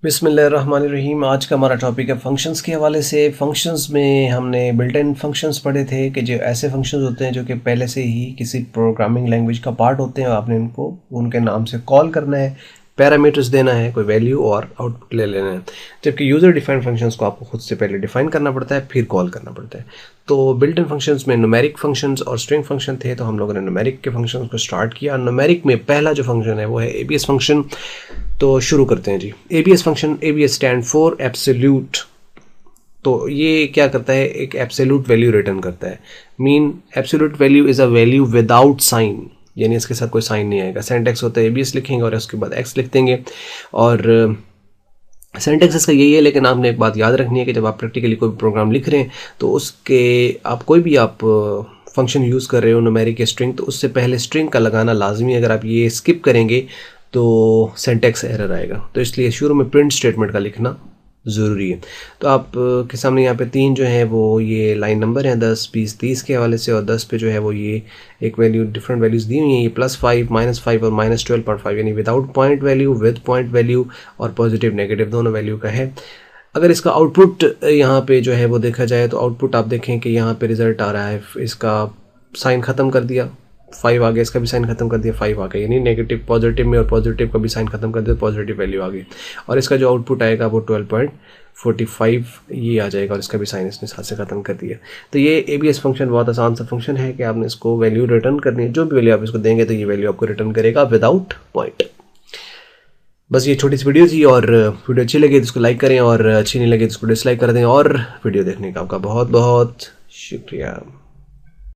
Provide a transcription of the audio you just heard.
बिस्मिल्लाहिर्रहमानिर्रहीम। आज का हमारा टॉपिक है फंक्शंस के हवाले से। फंक्शंस में हमने बिल्ट इन फंक्शंस पढ़े थे कि जो ऐसे फंक्शंस होते हैं जो कि पहले से ही किसी प्रोग्रामिंग लैंग्वेज का पार्ट होते हैं, आपने उनको उनके नाम से कॉल करना है, पैरामीटर्स देना है, कोई वैल्यू और आउटपुट ले लेना है। जबकि यूज़र डिफाइंड फंक्शंस को आपको खुद से पहले डिफाइन करना पड़ता है, फिर कॉल करना पड़ता है। तो बिल्ट इन फंक्शंस में न्यूमेरिक फंक्शंस और स्ट्रिंग फंक्शन थे, तो हम लोगों ने न्यूमेरिक के फंक्शंस को स्टार्ट किया। न्यूमेरिक में पहला जो फंक्शन है वो है एबीएस फंक्शन। तो शुरू करते हैं जी। ABS function, ABS stand for absolute. तो ये क्या करता है, एक एब्सोल्यूट वैल्यू रिटर्न करता है। Mean absolute value is a value without sign, यानी इसके साथ कोई साइन नहीं आएगा। सिंटैक्स होता है एबीएस लिखेंगे और उसके बाद एक्स लिख देंगे, और सिंटैक्स इसका यही है। लेकिन आपने एक बात याद रखनी है कि जब आप प्रैक्टिकली कोई प्रोग्राम लिख रहे हैं तो उसके आप कोई भी आप फंक्शन यूज़ कर रहे हो न्यूमेरिक या स्ट्रिंग, तो उससे पहले स्ट्रिंग का लगाना लाजमी है। अगर आप ये स्किप करेंगे तो सिंटैक्स एरर आएगा, तो इसलिए शुरू में प्रिंट स्टेटमेंट का लिखना ज़रूरी है। तो आप के सामने यहाँ पे तीन जो है वो ये लाइन नंबर हैं 10, 20, 30 के हवाले से, और 10 पे जो है वो ये एक वैल्यू, डिफरेंट वैल्यूज़ दी हुई हैं, ये +5, -5 और -12.5, यानी without point value, with point value और पॉजिटिव नेगेटिव दोनों वैल्यू का है। अगर इसका आउटपुट यहाँ पे जो है वो देखा जाए तो आउटपुट आप देखें कि यहाँ पे रिज़ल्ट आ रहा है, इसका साइन ख़त्म कर दिया, 5 आ गया, इसका भी साइन खत्म कर दिया, 5 आ गया, यानी नेगेटिव पॉजिटिव में, और पॉजिटिव का भी साइन खत्म कर दिया, पॉजिटिव वैल्यू आ गई, और इसका जो आउटपुट आएगा वो 12.45 ये आ जाएगा, और इसका भी साइन इसने साथ से ख़त्म कर दिया। तो ये एबीएस फंक्शन बहुत आसान सा फंक्शन है कि आपने इसको वैल्यू रिटर्न करनी है, जो भी वैल्यू आप इसको देंगे तो ये वैल्यू आपको रिटर्न करेगा विदाउट पॉइंट। बस ये छोटी सी वीडियो थी, और वीडियो अच्छी लगी तो इसको लाइक करें, और अच्छी नहीं लगी तो इसको डिसलाइक कर दें। और वीडियो देखने का आपका बहुत बहुत शुक्रिया।